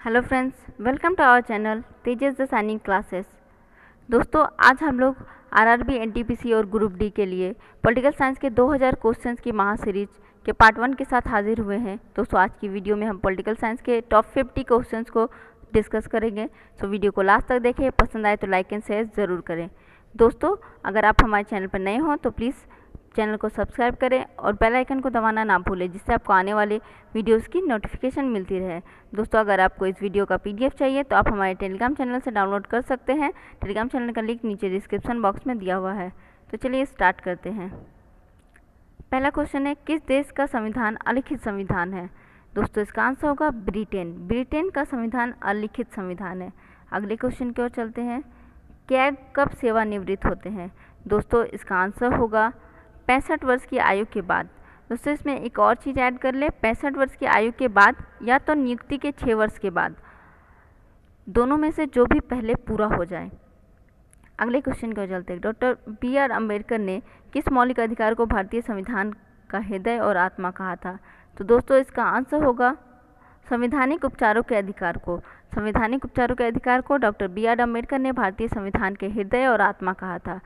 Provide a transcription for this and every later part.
Hello friends, welcome to our channel Tejas the shining classes. दोस्तों, आज हम लोग आरआरबी, एनटीपीसी और ग्रुप डी के लिए पॉलिटिकल साइंस के 2000 क्वेश्चंस की महा सीरीज के पार्ट 1 के साथ हाजिर हुए हैं। दोस्तों, आज की वीडियो में हम पॉलिटिकल साइंस के टॉप 50 क्वेश्चंस को डिस्कस करेंगे। तो वीडियो को लास्ट तक देखें, पसंद आए तो लाइक एंड शेयर ज़रूर करें। दोस्तों, अगर आप हमारे चैनल पर नए हों तो प्लीज़ चैनल को सब्सक्राइब करें और बेल आइकन को दबाना ना भूलें, जिससे आपको आने वाले वीडियोस की नोटिफिकेशन मिलती रहे। दोस्तों, अगर आपको इस वीडियो का पीडीएफ चाहिए तो आप हमारे टेलीग्राम चैनल से डाउनलोड कर सकते हैं। टेलीग्राम चैनल का लिंक नीचे डिस्क्रिप्शन बॉक्स में दिया हुआ है। तो चलिए स्टार्ट करते हैं। पहला क्वेश्चन है, किस देश का संविधान अलिखित संविधान है? दोस्तों, इसका आंसर होगा ब्रिटेन। ब्रिटेन का संविधान अलिखित संविधान है। अगले क्वेश्चन की ओर चलते हैं, कैग कब सेवानिवृत्त होते हैं? दोस्तों, इसका आंसर होगा 65 वर्ष की आयु के बाद। दोस्तों, इसमें एक और चीज़ ऐड कर ले, 65 वर्ष की आयु के बाद या तो नियुक्ति के 6 वर्ष के बाद, दोनों में से जो भी पहले पूरा हो जाए। अगले क्वेश्चन को चलते हैं, डॉक्टर बी.आर. अम्बेडकर ने किस मौलिक अधिकार को भारतीय संविधान का हृदय और आत्मा कहा था? तो दोस्तों, इसका आंसर होगा संवैधानिक उपचारों के अधिकार को। संवैधानिक उपचारों के अधिकार को डॉक्टर बी.आर. अम्बेडकर ने भारतीय संविधान के हृदय और आत्मा कहा था।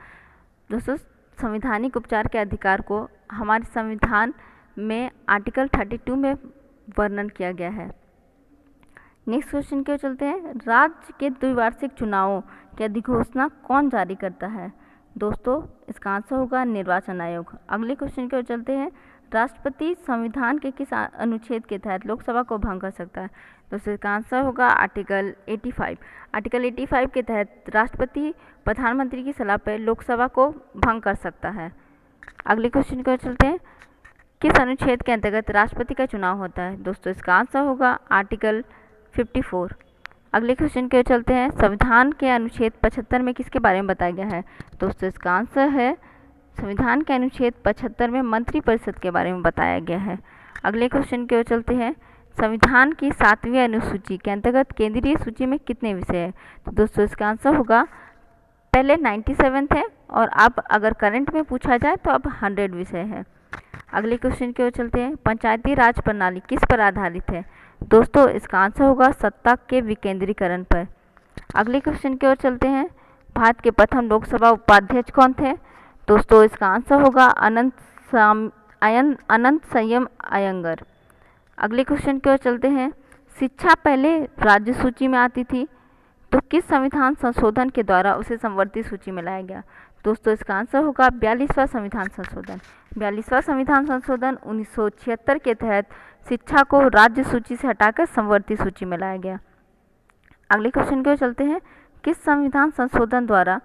दोस्तों, संवैधानिक उपचार के अधिकार को हमारे संविधान में आर्टिकल 32 में वर्णन किया गया है। नेक्स्ट क्वेश्चन की ओर चलते हैं, राज्य के द्विवार्षिक चुनावों की अधिघोषणा कौन जारी करता है? दोस्तों, इसका आंसर होगा निर्वाचन आयोग। अगले क्वेश्चन की ओर चलते हैं, राष्ट्रपति संविधान के किस अनुच्छेद के तहत लोकसभा को भंग कर सकता है? दोस्तों, इसका आंसर होगा आर्टिकल 85। आर्टिकल 85 के तहत राष्ट्रपति प्रधानमंत्री की सलाह पर लोकसभा को भंग कर सकता है। अगले क्वेश्चन की ओर चलते हैं, किस अनुच्छेद के अंतर्गत राष्ट्रपति का चुनाव होता है? दोस्तों, इसका आंसर होगा आर्टिकल 54। अगले क्वेश्चन की ओर चलते हैं, संविधान के अनुच्छेद 75 में किसके बारे में बताया गया है? दोस्तों, इसका आंसर है संविधान के अनुच्छेद 75 में मंत्रिपरिषद के बारे में बताया गया है। अगले क्वेश्चन की ओर चलते हैं, संविधान की 7वीं अनुसूची के अंतर्गत केंद्रीय सूची में कितने विषय हैं? तो दोस्तों, इसका आंसर होगा पहले 97 थे और अब अगर करंट में पूछा जाए तो अब 100 विषय है। अगले क्वेश्चन की ओर चलते हैं, पंचायती राज प्रणाली किस पर आधारित है? दोस्तों, इसका आंसर होगा सत्ता के विकेंद्रीकरण पर। अगले क्वेश्चन की ओर चलते हैं, भारत के प्रथम लोकसभा उपाध्यक्ष कौन थे? दोस्तों, इसका आंसर होगा अनंत संयम अयंगर। अगले क्वेश्चन की ओर चलते हैं, शिक्षा पहले राज्य सूची में आती थी तो किस संविधान संशोधन के द्वारा उसे संवर्ती सूची में लाया गया? दोस्तों, इसका आंसर होगा 42वां संविधान संशोधन। 42वां संविधान संशोधन 1976 के तहत शिक्षा को राज्य सूची से हटाकर संवर्ती सूची में लाया गया। अगले क्वेश्चन की ओर चलते हैं, किस संविधान संशोधन द्वारा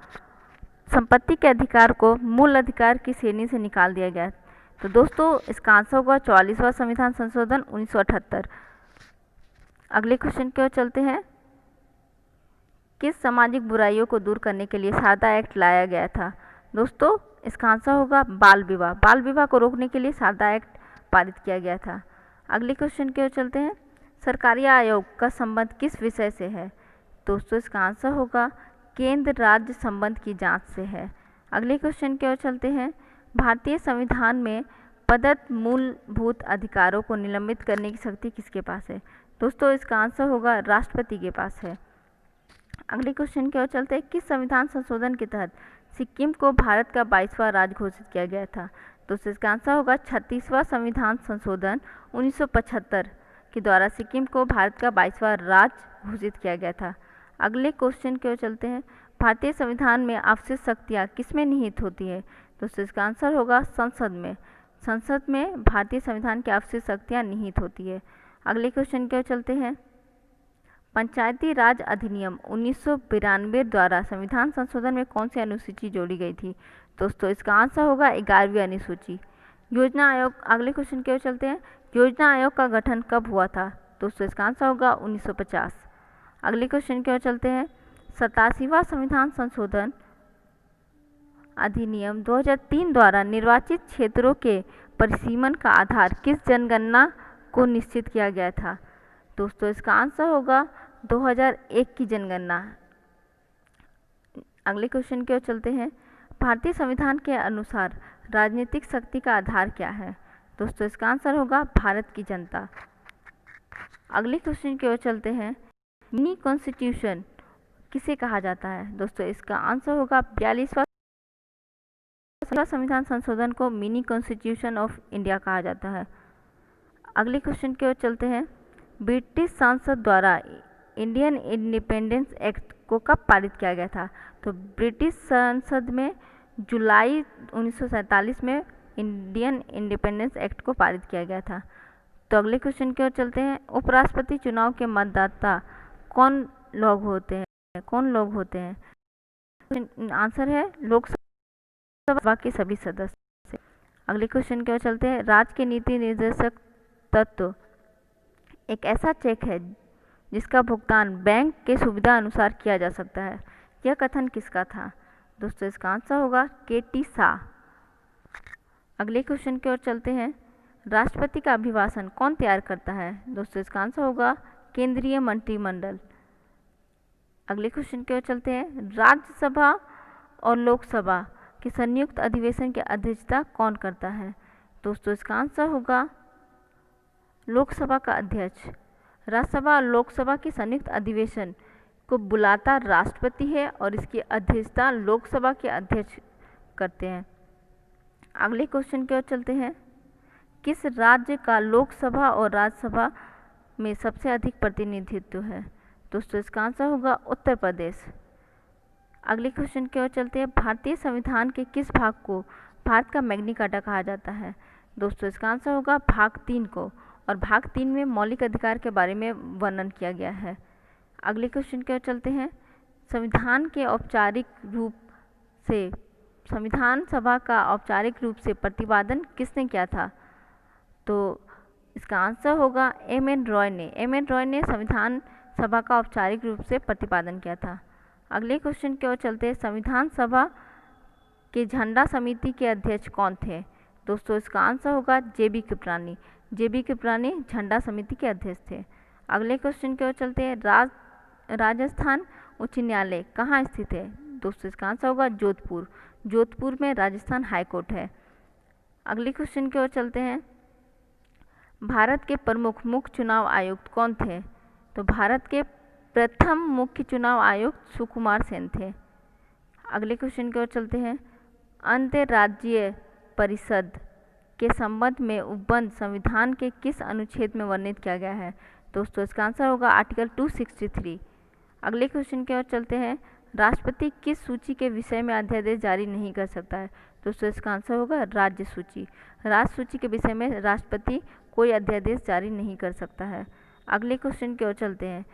संपत्ति के अधिकार को मूल अधिकार की श्रेणी से निकाल दिया गया? तो दोस्तों, इसका आंसर होगा 44वां संविधान संशोधन 1978। अगले क्वेश्चन की ओर चलते हैं, किस सामाजिक बुराइयों को दूर करने के लिए शारदा एक्ट लाया गया था? दोस्तों, इसका आंसर होगा बाल विवाह। बाल विवाह को रोकने के लिए शारदा एक्ट पारित किया गया था। अगले क्वेश्चन की ओर चलते हैं, सरकारी आयोग का संबंध किस विषय से है? दोस्तों, इसका आंसर होगा केंद्र राज्य संबंध की जांच से है। अगले क्वेश्चन की ओर चलते हैं, भारतीय संविधान में प्रदत्त मूलभूत अधिकारों को निलंबित करने की शक्ति किसके पास है? दोस्तों, इसका आंसर होगा राष्ट्रपति के पास है। अगले क्वेश्चन की ओर चलते हैं, किस संविधान संशोधन के तहत सिक्किम को भारत का 22वां राज्य घोषित किया गया था? दोस्तों, इसका आंसर होगा 36वां संविधान संशोधन 1975 के द्वारा सिक्किम को भारत का 22वां राज्य घोषित किया गया था। अगले क्वेश्चन की ओर चलते हैं, भारतीय संविधान में आवश्यक शक्तियाँ किसमें निहित होती है? दोस्तों, इसका आंसर होगा संसद में। संसद में भारतीय संविधान की आवश्यक शक्तियाँ निहित होती है। अगले क्वेश्चन की ओर चलते हैं, पंचायती राज अधिनियम 1992 द्वारा संविधान संशोधन में कौन सी अनुसूची जोड़ी गई थी? दोस्तों, इसका आंसर होगा 11वीं अनुसूची। योजना आयोग। अगले क्वेश्चन की ओर चलते हैं, योजना आयोग का गठन कब हुआ था? दोस्तों, इसका आंसर होगा 1950। अगले क्वेश्चन की ओर चलते हैं, 87वां संविधान संशोधन अधिनियम 2003 द्वारा निर्वाचित क्षेत्रों के परिसीमन का आधार किस जनगणना को निश्चित किया गया था? दोस्तों, इसका आंसर होगा 2001 की जनगणना। अगले क्वेश्चन की ओर चलते हैं, भारतीय संविधान के अनुसार राजनीतिक शक्ति का आधार क्या है? दोस्तों, इसका आंसर होगा भारत की जनता। अगले क्वेश्चन की ओर चलते हैं, मिनी कॉन्स्टिट्यूशन किसे कहा जाता है? दोस्तों इसका आंसर होगा 42वां संविधान संशोधन को मिनी कॉन्स्टिट्यूशन ऑफ इंडिया कहा जाता है। अगले क्वेश्चन की ओर चलते हैं। ब्रिटिश संसद द्वारा इंडियन इंडिपेंडेंस एक्ट को कब पारित किया गया था? तो ब्रिटिश संसद में जुलाई 1947 में इंडियन इंडिपेंडेंस एक्ट को पारित किया गया था। तो अगले क्वेश्चन की ओर चलते हैं। उपराष्ट्रपति चुनाव के मतदाता कौन लोग होते हैं? आंसर है लोकसभा के सभी सदस्य। अगले क्वेश्चन की ओर चलते हैं। राज्य के नीति निर्देशक तत्व एक ऐसा चेक है जिसका भुगतान बैंक के सुविधा अनुसार किया जा सकता है। यह कथन किसका था? दोस्तों इसका आंसर होगा के.टी. शाह। अगले क्वेश्चन की ओर चलते हैं। राष्ट्रपति का अभिभाषण कौन तैयार करता है? दोस्तों इसका आंसर होगा केंद्रीय मंत्रिमंडल। अगले क्वेश्चन की ओर चलते हैं। राज्यसभा और लोकसभा के संयुक्त अधिवेशन की अध्यक्षता कौन करता है? दोस्तों इसका आंसर होगा लोकसभा का अध्यक्ष। राज्यसभा और लोकसभा के संयुक्त अधिवेशन को बुलाता राष्ट्रपति है और इसकी अध्यक्षता लोकसभा के अध्यक्ष करते हैं। अगले क्वेश्चन की ओर चलते हैं। किस राज्य का लोकसभा और राज्यसभा में सबसे अधिक प्रतिनिधित्व है? दोस्तों इसका आंसर होगा उत्तर प्रदेश। अगले क्वेश्चन की ओर चलते हैं। भारतीय संविधान के किस भाग को भारत का मैग्ना कार्टा कहा जाता है? दोस्तों इसका आंसर होगा भाग 3 को, और भाग 3 में मौलिक अधिकार के बारे में वर्णन किया गया है। अगले क्वेश्चन की ओर चलते हैं। संविधान सभा का औपचारिक रूप से प्रतिपादन किसने किया था? तो इसका आंसर होगा एम.एन. रॉय ने। एम.एन. रॉय ने संविधान सभा का औपचारिक रूप से प्रतिपादन किया था। अगले क्वेश्चन की ओर चलते हैं। संविधान सभा के झंडा समिति के अध्यक्ष कौन थे? दोस्तों इसका आंसर होगा जे.बी. कृपलानी। जे.बी. कृपलानी झंडा समिति के अध्यक्ष थे। अगले क्वेश्चन की ओर चलते हैं। राजस्थान उच्च न्यायालय कहाँ स्थित है? दोस्तों इसका आंसर होगा जोधपुर। जोधपुर में राजस्थान हाई कोर्ट है। अगले क्वेश्चन की ओर चलते हैं। भारत के प्रमुख मुख्य चुनाव आयुक्त कौन थे? तो भारत के प्रथम मुख्य चुनाव आयुक्त सुकुमार सेन थे। अगले क्वेश्चन की ओर चलते हैं। अंतर्राज्यीय परिषद के संबंध में उपबंध संविधान के किस अनुच्छेद में वर्णित किया गया है? दोस्तों इसका आंसर होगा आर्टिकल 263। अगले क्वेश्चन की ओर चलते हैं। राष्ट्रपति किस सूची के विषय में अध्यादेश जारी नहीं कर सकता है? दोस्तों इसका आंसर होगा राज्य सूची। राज्य सूची के विषय में राष्ट्रपति कोई अध्यादेश जारी नहीं कर सकता है। अगले क्वेश्चन की ओर चलते हैं।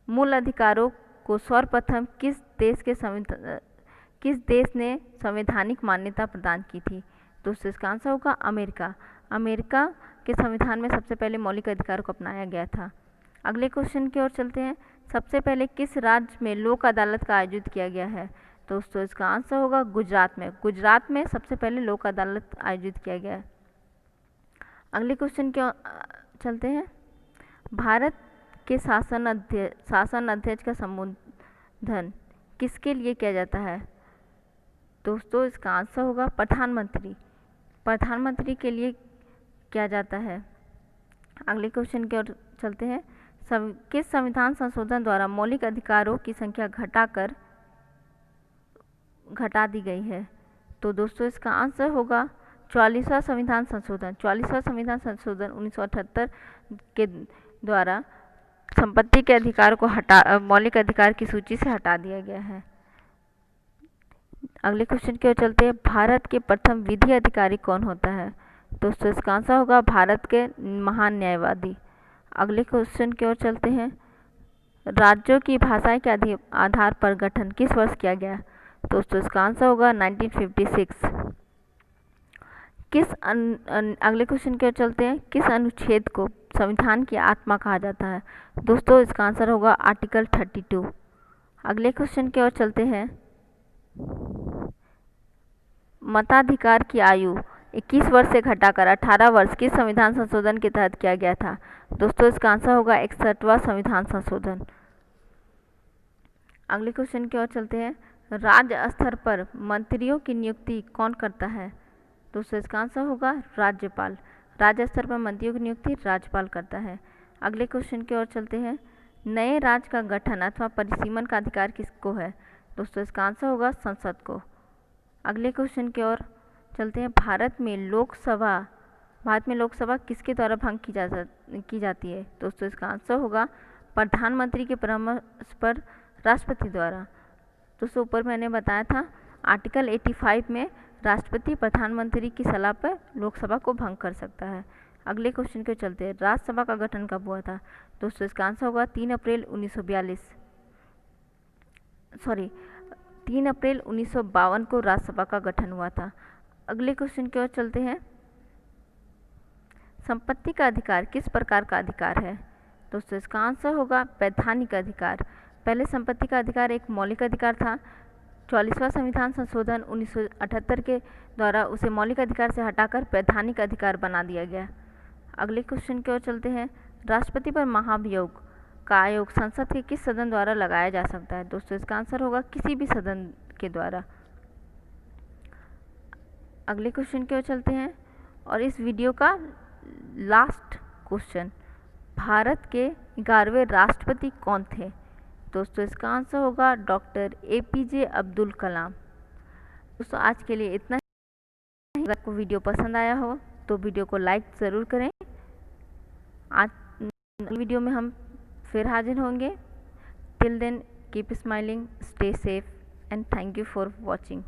मूल अधिकारों को सर्वप्रथम किस देश ने संवैधानिक मान्यता प्रदान की थी? दोस्तों इसका आंसर होगा अमेरिका। अमेरिका के संविधान में सबसे पहले मौलिक अधिकारों को अपनाया गया था। अगले क्वेश्चन की ओर चलते हैं। सबसे पहले किस राज्य में लोक अदालत का आयोजित किया गया है? दोस्तों इसका आंसर होगा गुजरात में। गुजरात में सबसे पहले लोक अदालत आयोजित किया गया है। अगले क्वेश्चन की ओर चलते हैं। भारत के शासन अध्यक्ष का संबोधन किसके लिए किया जाता है? दोस्तों इसका आंसर होगा प्रधानमंत्री के लिए किया जाता है। अगले क्वेश्चन की ओर चलते हैं। किस संविधान संशोधन द्वारा मौलिक अधिकारों की संख्या घटा दी गई है? तो दोस्तों इसका आंसर होगा 44वां संविधान संशोधन। 44वां संविधान संशोधन 1978 के द्वारा संपत्ति के अधिकार को मौलिक अधिकार की सूची से हटा दिया गया है। अगले क्वेश्चन की ओर चलते हैं। भारत के प्रथम विधि अधिकारी कौन होता है? दोस्तों इसका आंसर होगा भारत के महान न्यायवादी। अगले क्वेश्चन की ओर चलते हैं। राज्यों की भाषाएं के आधार पर गठन किस वर्ष किया गया? दोस्तों इसका आंसर होगा 1956। अगले क्वेश्चन की ओर चलते हैं। किस अनुच्छेद को संविधान की आत्मा कहा जाता है? दोस्तों इसका आंसर होगा आर्टिकल 32। अगले क्वेश्चन की ओर चलते हैं। मताधिकार की आयु 21 वर्ष से घटाकर 18 वर्ष किस संविधान संशोधन के तहत किया गया था? दोस्तों इसका आंसर होगा 61वां संविधान संशोधन। अगले क्वेश्चन की ओर चलते हैं। राज्य स्तर पर मंत्रियों की नियुक्ति कौन करता है? दोस्तों इसका आंसर होगा राज्यपाल। राज्य स्तर पर मंत्रियों की नियुक्ति राज्यपाल करता है। अगले क्वेश्चन की ओर चलते हैं। नए राज्य का गठन अथवा परिसीमन का अधिकार किसको है? दोस्तों इसका आंसर होगा संसद को। अगले क्वेश्चन की ओर चलते हैं। भारत में लोकसभा किसके द्वारा भंग की जाती है? दोस्तों इसका आंसर होगा प्रधानमंत्री के परामर्श पर राष्ट्रपति द्वारा। दोस्तों ऊपर मैंने बताया था आर्टिकल 85 में राष्ट्रपति प्रधानमंत्री की सलाह पर लोकसभा को भंग कर सकता है। अगले क्वेश्चन के चलते हैं। राज्यसभा का गठन कब हुआ था? दोस्तों इसका आंसर होगा 3 अप्रैल 1952 को राज्यसभा का गठन हुआ था। अगले क्वेश्चन की ओर चलते हैं। संपत्ति का अधिकार किस प्रकार का अधिकार है? दोस्तों इसका आंसर होगा वैधानिक अधिकार। पहले संपत्ति का अधिकार एक मौलिक अधिकार था। 44वां संविधान संशोधन 1978 के द्वारा उसे मौलिक अधिकार से हटाकर वैधानिक अधिकार बना दिया गया। अगले क्वेश्चन की ओर चलते हैं। राष्ट्रपति पर महाभियोग का आयोग संसद के किस सदन द्वारा लगाया जा सकता है? दोस्तों इसका आंसर होगा किसी भी सदन के द्वारा। अगले क्वेश्चन की ओर चलते हैं और इस वीडियो का लास्ट क्वेश्चन, भारत के 11वें राष्ट्रपति कौन थे? दोस्तों इसका आंसर होगा डॉक्टर APJ अब्दुल कलाम। दोस्तों आज के लिए इतना ही। अगर आपको वीडियो पसंद आया हो तो वीडियो को लाइक ज़रूर करें। आज वीडियो में हम फिर हाजिर होंगे। Till then keep smiling, stay safe and thank you for watching.